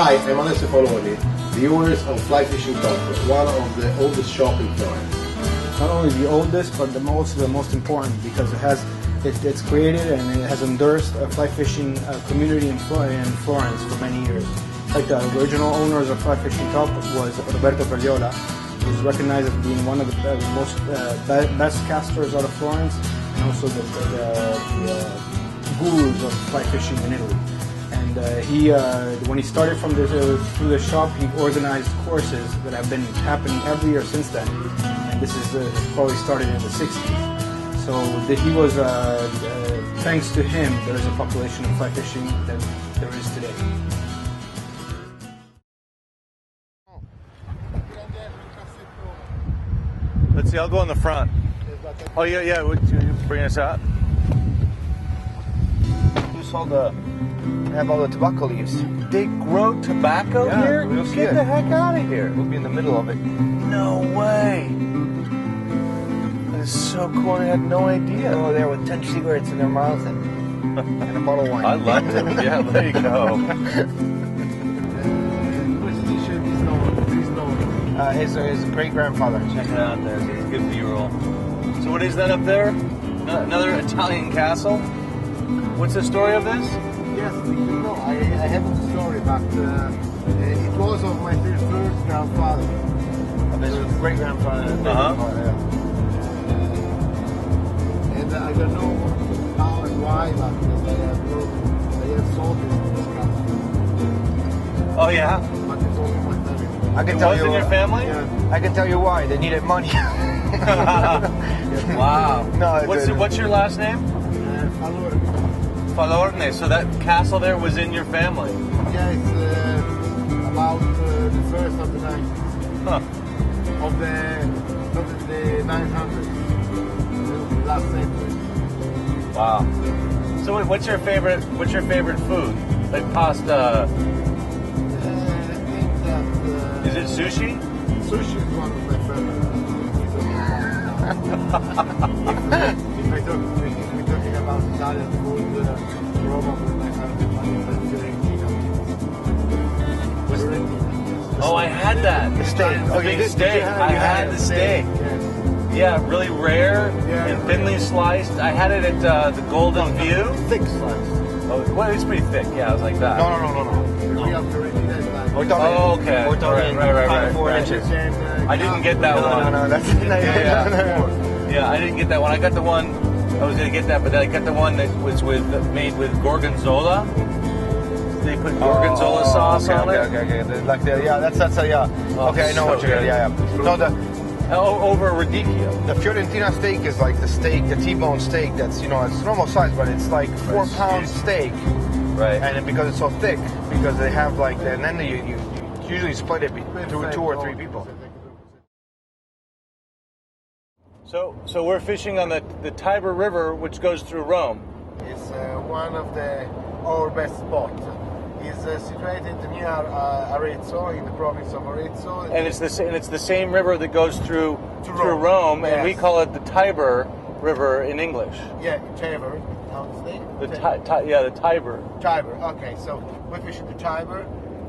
Hi, I'm Alessio Faloni, the owners of Fly Fishing Top, one of the oldest shops in Florence. Not only the oldest, but also the most important because it's created and it has endorsed a fly fishing community in Florence for many years. Like the original owners of Fly Fishing Top was Roberto Redford, who is recognized as being one of the most best casters out of Florence, and also the gurus of fly fishing in Italy. And when he started through the shop, he organized courses that have been happening every year since then. And this is probably started in the 60s. So he was, thanks to him, there is a population of fly fishing that there is today. Let's see, I'll go in the front. Oh, yeah, would you bring us out? Who's all the... have all the tobacco leaves. They grow tobacco here? We'll see Get it. the heck out of here. We'll be in the middle of it. No way. That is so cool. I had no idea. Go there with 10 cigarettes in their mouth and a bottle of wine. I love it. Yeah, there you go. His great-grandfather. Check it out there. It's good B-roll. So what is that up there? Another Italian castle? What's the story of this? Yes, no, I haven't the story, but it was of my first grandfather. Of his great-grandfather. And I don't know how and why, but they have sold it in this castle. Oh, yeah? But it's only my family. I can It tell was you. in your family? Yeah. I can tell you why. They needed money. Wow. No, What's your last name? Allora, Falorne. So that castle there was in your family? yeah, it's about the first of the night Huh. of the 900s, the last century. Wow. So what's your favorite food? Like pasta? I think that Is it sushi? sushi is one of my favorites. If we're talking about Italian food, probably my favorite one is Fiorentina. Oh, I had that. The steak. The Oh, you big did? steak. I had the steak. Yes. Yeah, really rare Yeah, and thinly sliced. I had it at the Golden View. Thick slice. Oh, well, it's pretty thick. Yeah, it was like that. No. The real Fiorentina is like... We're talking. Oh, okay. We're talking Right. 4 inches. I didn't get that one. No. That's Yeah, I didn't get that one. I got the one. I was gonna get that, but then I got the one that was made with gorgonzola. They put gorgonzola sauce on it. Okay. Like that's yeah. Oh, Okay, I know so what you're good. getting. Yeah. No, Over radicchio. the Fiorentina steak is like the T-bone steak. That's it's normal size, but it's like 4-pound steak, Right. and because it's so thick, because they have and then you usually split it between 2 or 3 people. So we're fishing on the Tiber River, which goes through Rome. It's one of our best spots. It's situated near Arezzo, in the province of Arezzo. And it's the same river that goes through Rome. and we Yes. call it the Tiber River in English. Yeah, Tiber. How to say? The Tiber. Tiber. Okay, so we fish the Tiber,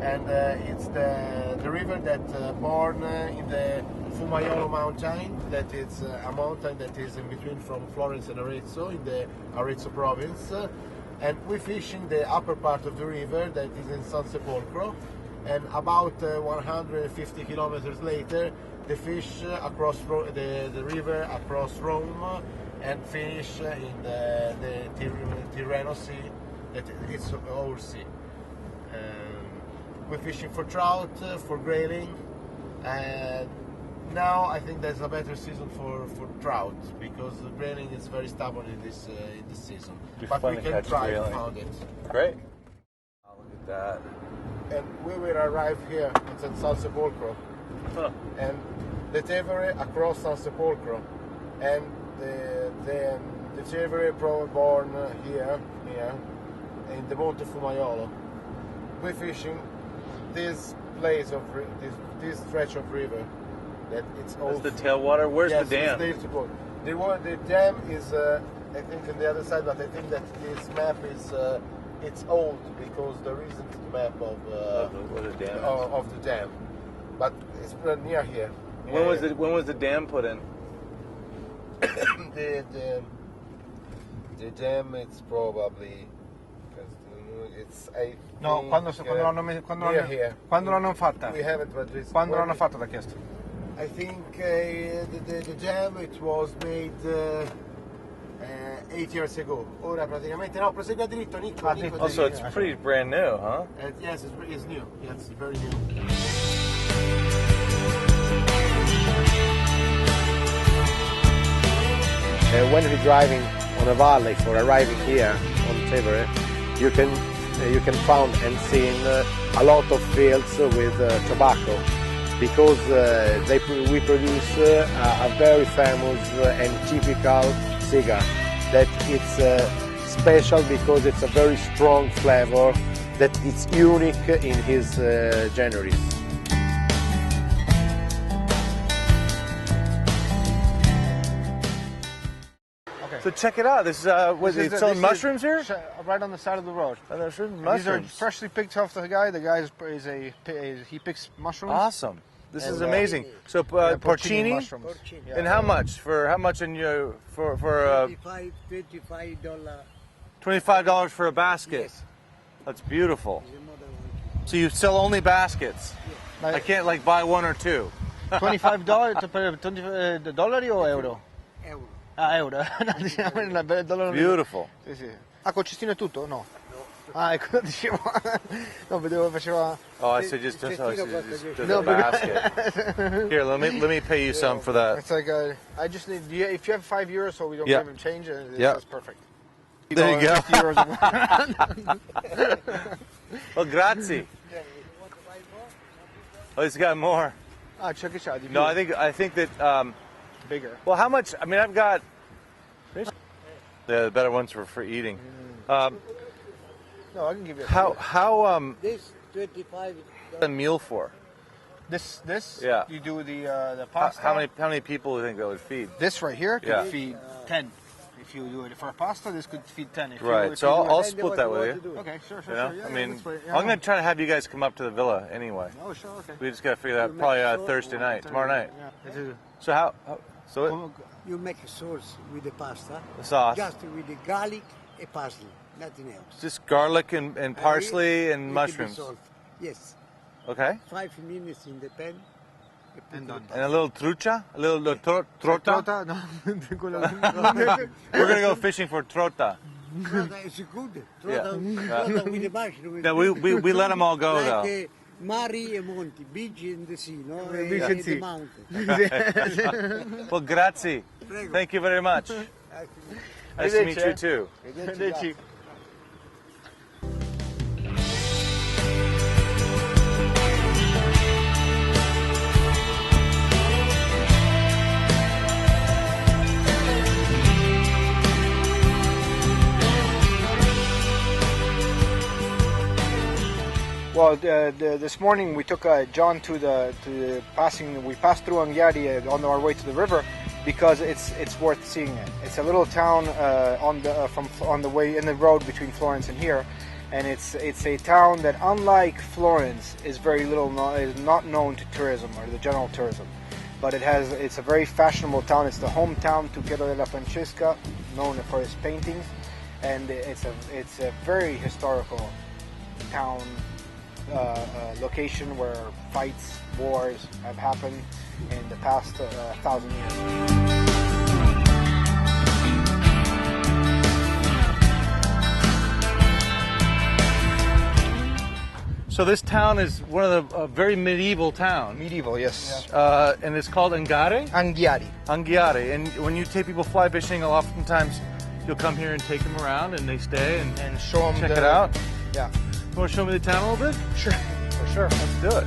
and it's the river that born in the Fumaiolo mountain. That is a mountain that is in between from Florence and Arezzo in the Arezzo province. And we fish in the upper part of the river that is in San Sepolcro, and about 150 kilometers later they fish across the river across Rome and finish in the Tirreno Sea, that it's our sea. We're fishing for trout, for grayling, and now I think there's a better season for trout because the grayling is very stubborn in this season. It'd be But fun we to can catch try to grayling. find it. Great. Oh, look at that. And we will arrive here. It's at San Sepolcro, Huh. and the Tevere across San Sepolcro, and the Tevere probably born here in the Monte Fumaiolo. We're fishing this place of this stretch of river. That it's all That's the tailwater. Where's yes, the dam? It's the dam is I think on the other side, but I think that this map is It's old because there isn't a map of the dam. of the dam, but it's near here. When was the dam put in? the dam, it's probably it's No, quando l'hanno fatta? We haven't read this. Quando l'hanno fatta, l'ha chiesto? I think the dam it was made 8 years ago. Ora praticamente no, prosegua dritto, Nico. Nico Also, it's pretty brand new, huh? Yes, it's new. Yes, it's very new. When we're driving on a valley for arriving here on Tevere, you can find and see a lot of fields with tobacco because we produce a very famous and typical cigar that it's special because it's a very strong flavor that it's unique in his genres. So check it out. This is it's selling mushrooms here. Right on the side of the road. Mushrooms. These are freshly picked off the guy. The guy he picks mushrooms. Awesome. This is amazing. So porcini. mushrooms. And how much in your for $25. $25 for a basket? Yes. That's beautiful. So you sell only baskets. I can't like buy one or two. $25 dollari o euro? Euro. Ah, euro. Dollaro. Beautiful. Sì, sì. Ah, col cestino è tutto? No. Ah, ecco, dicevo. No, vedevo faceva. Oh, I said just a No, basket. Here, let me pay you some for that. It's like I just need. If you have €5, so we don't Yeah. give him change, Yeah. that's perfect. There you go. €50. Well, grazie. Oh, he's got more. Ah, c'è che c'ha di più. No, I think that. Bigger. Well, how much? I mean, I've got. The better ones for eating. No, I can give you. How This $25. a meal for? This? Yeah. You do the pasta. How many people do you think that would feed? This right here could Yeah. feed 10. If you do it for pasta, this could feed 10. If Right. if So you do I'll it- split that with you. Okay, sure. You know? Yeah, I mean, that's right. I'm going to try to have you guys come up to the villa anyway. Oh, sure, okay. We just got to figure that out probably Thursday night, tomorrow night. Yeah. So so You make a sauce with the pasta. the sauce, Just with the garlic and parsley, nothing else. just garlic and parsley and Little bit mushrooms. salt. Yes. Okay. 5 minutes in the pan. And done. And a little trucha, a little trota. Trota? No. Quello- We're going to go fishing for trota. Trota is good. Yeah. Trota with the mushroom. No, we let them all go like though. Mari and Monti, beach in the sea, no? Beach and the sea. mountain. Well, grazie. Prego. Thank you very much. Nice to meet you too. Dici. Well, this morning we took John to the passing. We passed through Anghiari on our way to the river because it's worth seeing it. It's a little town on the way in the road between Florence and here, and it's a town that, unlike Florence, is is not known to tourism or the general tourism, but it's a very fashionable town. It's the hometown to Piero della Francesca, known for his paintings, and it's a very historical town. Location where fights, wars have happened in the past 1,000 years. So this town is one of the very medieval towns. Medieval, yes. And it's called Anghiari? Anghiari. Anghiari. And when you take people fly fishing, oftentimes you'll come here and take them around and they stay and show them check it out. Yeah. You want to show me the town a little bit? Sure. For sure. Let's do it.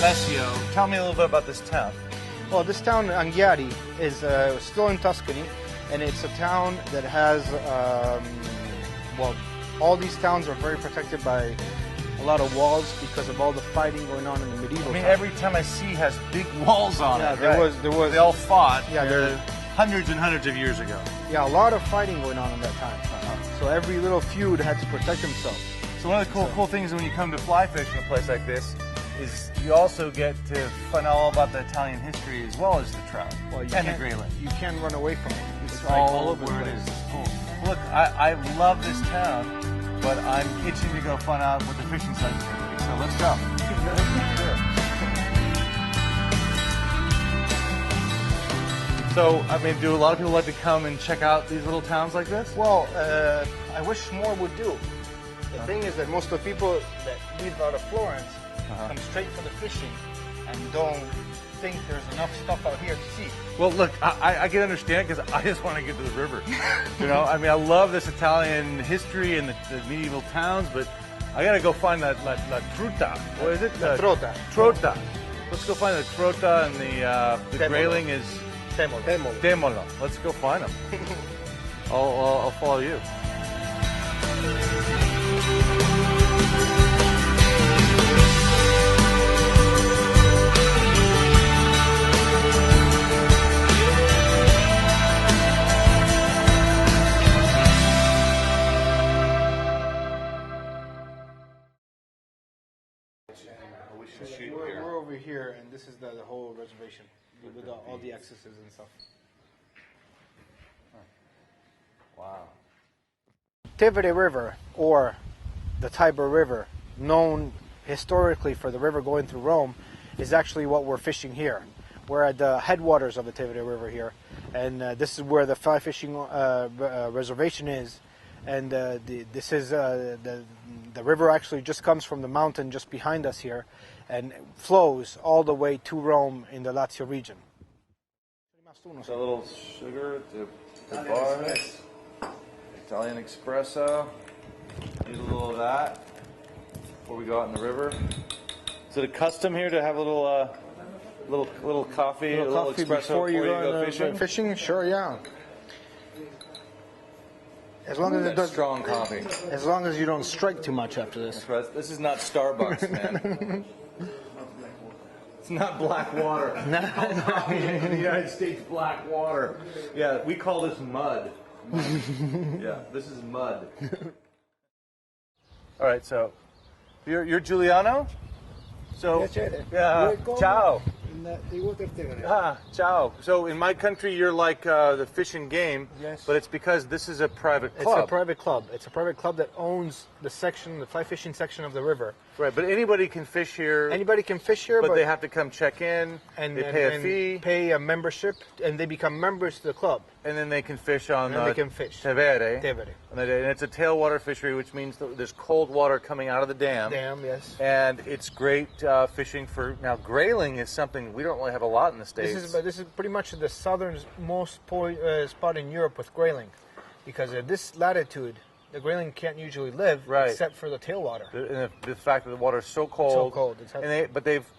Alessio, tell me a little bit about this town. Well, this town, Anghiari, is still in Tuscany, and it's a town that has, well, all these towns are very protected by a lot of walls because of all the fighting going on in the medieval I mean, time. every town I see has big walls on it. there right? was. They all fought. Yeah, hundreds and hundreds of years ago. Yeah, a lot of fighting going on in that time. So every little feud had to protect himself. So one of the cool things when you come to fly fish in a place like this is you also get to find out all about the Italian history as well as the trout and the grayling. You can't run away from it. It's like all over where the it place. is. It's cool. Look, I love this town, but I'm itching to go find out what the fishing site is going to be. So let's go. So, I mean, do a lot of people like to come and check out these little towns like this? Well, I wish more would do. The thing is that most of the people that live out of Florence come straight for the fishing and don't think there's enough stuff out here to see. Well, look, I can understand because I just want to get to the river. You know, I mean, I love this Italian history and the medieval towns, but I got to go find la truta. What is it? Trota. Trota. Let's go find the trota, and the grayling is Temolo. demolo. Let's go find them. I'll follow you. We're over here, and this is the whole reservation with all the accesses and stuff. Wow. Tevere River, or the Tiber River, known historically for the river going through Rome, is actually what we're fishing here. We're at the headwaters of the Tevere River here, and this is where the fly fishing reservation is. And this is the river actually just comes from the mountain just behind us here, and flows all the way to Rome in the Lazio region. So a little sugar to bar. Italian espresso. Use a little of that before we go out in the river. Is it a custom here to have a little coffee, a little espresso before you go fishing? Fishing, sure, yeah. As long as it does Strong coffee. As long as you don't strike too much after this. This is not Starbucks, man. It's not black water. In the United States, black water. Yeah, we call this mud. Yeah, this is mud. All right, so you're Giuliano? So yeah, ciao. Ciao. So in my country, you're like the Fish and Game, Yes. but it's because this is a private club. It's a private club. It's a private club that owns the fly fishing section of the river. Right, but anybody can fish here. Anybody can fish here, but they have to come check in, and they pay a fee. Pay a membership, and they become members to the club. And then they can fish on And they can fish. Tevere. Tevere. And it's a tailwater fishery, which means there's cold water coming out of the dam. Yes. And it's great fishing for, now grayling is something we don't really have a lot in the States. This is pretty much the southernmost spot in Europe with grayling, because at this latitude, the grayling can't usually live except for the tailwater. The fact that the water is so cold. So cold. And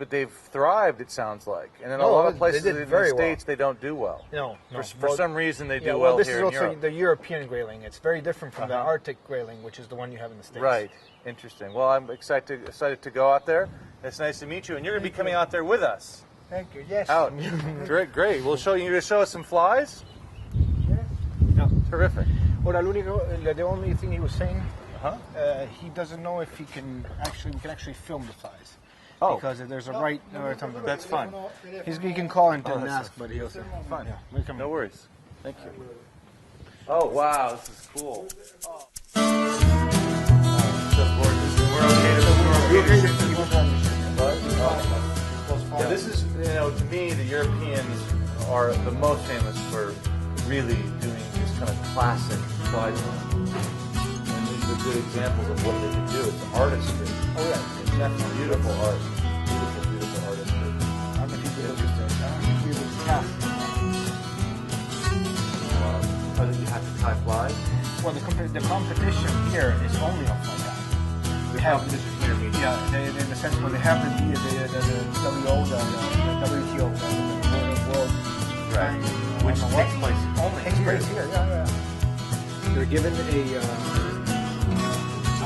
they've thrived, it sounds like. And in a lot of places in the States, they don't do well. No. For some reason, they do well this here is in also Europe. the European grayling. It's very different from the Arctic grayling, which is the one you have in the States. Right. Interesting. Well, I'm excited to go out there. It's nice to meet you, and you're going to be coming out there with us. Thank you. Yes. Out. Great. We'll show you. You're going to show us some flies? Yes. No. Terrific. Ora, the only thing he was saying, he doesn't know if we can actually film the flies. Oh. Because there's a right something. That's fine. He can call and ask, but he'll say. Fine. Yeah, No worries. Thank you. Oh, wow. This is cool. Oh. So gorgeous. We're okay to Yeah, this is, to me, the Europeans are the most famous for really doing this kind of classic fly tying. And these are good examples of what they can do. It's artistry. Oh, yeah. It's definitely Beautiful art. Beautiful artistry. I'm the people that just cast. How did you have to tie flies? Well, the competition here is only on fly casting. The competition here means Yeah, in the sense where they have the WO, the WTO, the World Right. Which takes place only takes here. place here. Yeah. They're given a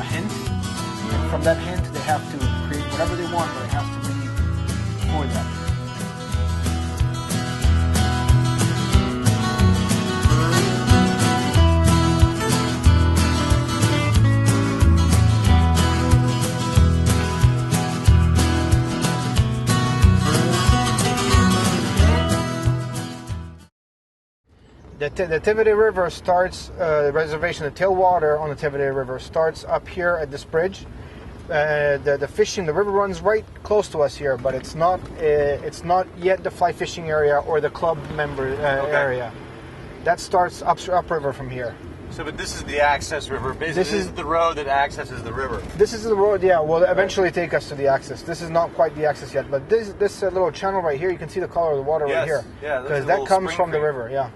hint, and from that hint they have to create whatever they want, but it has to be for them. The Tevere River starts, the reservation, the tailwater on the Tevere River starts up here at this bridge. The fishing, the river runs right close to us here, but it's not yet the fly fishing area or the club member area. That starts upriver from here. So, but this is the access river. Basically, this is the road that accesses the river. This is the road, yeah. Will eventually take us to the access. This is not quite the access yet, but this little channel right here, you can see the color of the water right here. Yeah, because that comes from the river. Yeah.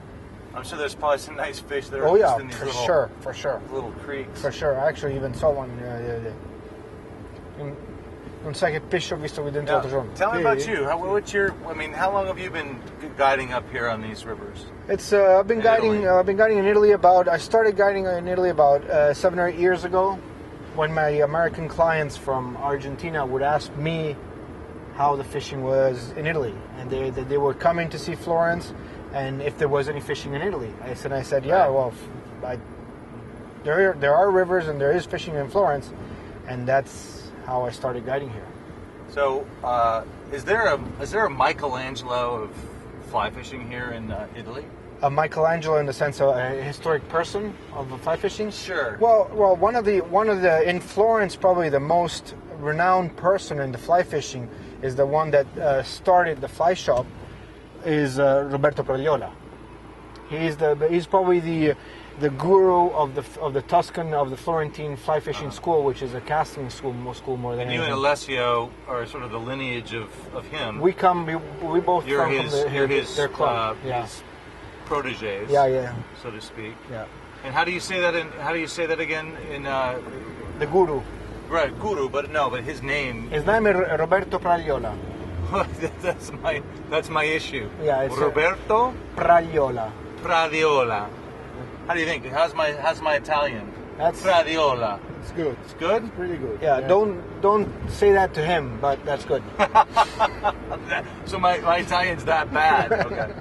I'm sure there's probably some nice fish there. Oh yeah, in these for sure. Little creeks. For sure. I actually even saw one non sai che pesce ho visto qui dentro l'altro giorno. Tell me about you. How long have you been guiding up here on these rivers? It's I've been guiding in Italy I started guiding in Italy about 7 or 8 years ago, when my American clients from Argentina would ask me how the fishing was in Italy, and they were coming to see Florence, and if there was any fishing in Italy. I said, yeah, well, there are rivers and there is fishing in Florence, and that's how I started guiding here. So, is there a Michelangelo of fly fishing here in Italy? A Michelangelo in the sense of a historic person of fly fishing? Sure. Well, one of the in Florence, probably the most renowned person in the fly fishing is the one that started the fly shop, is Roberto Pragliola. He's probably the guru of the Tuscan, of the Florentine fly fishing school, which is a casting school more than you anything. and Alessio are sort of the lineage of him. We both You're come from their club. his protégés. Yeah. So to speak. Yeah. And how do you say that again in The guru. right, guru, but his name. His name is Roberto Pragliola. that's my issue. Yeah, it's Roberto Pragliola. Pradiola. How do you think? How's my Italian? That's Pradiola. It's good. It's good? Really good. Yeah. Don't say that to him, but that's good. So my Italian's that bad. Okay.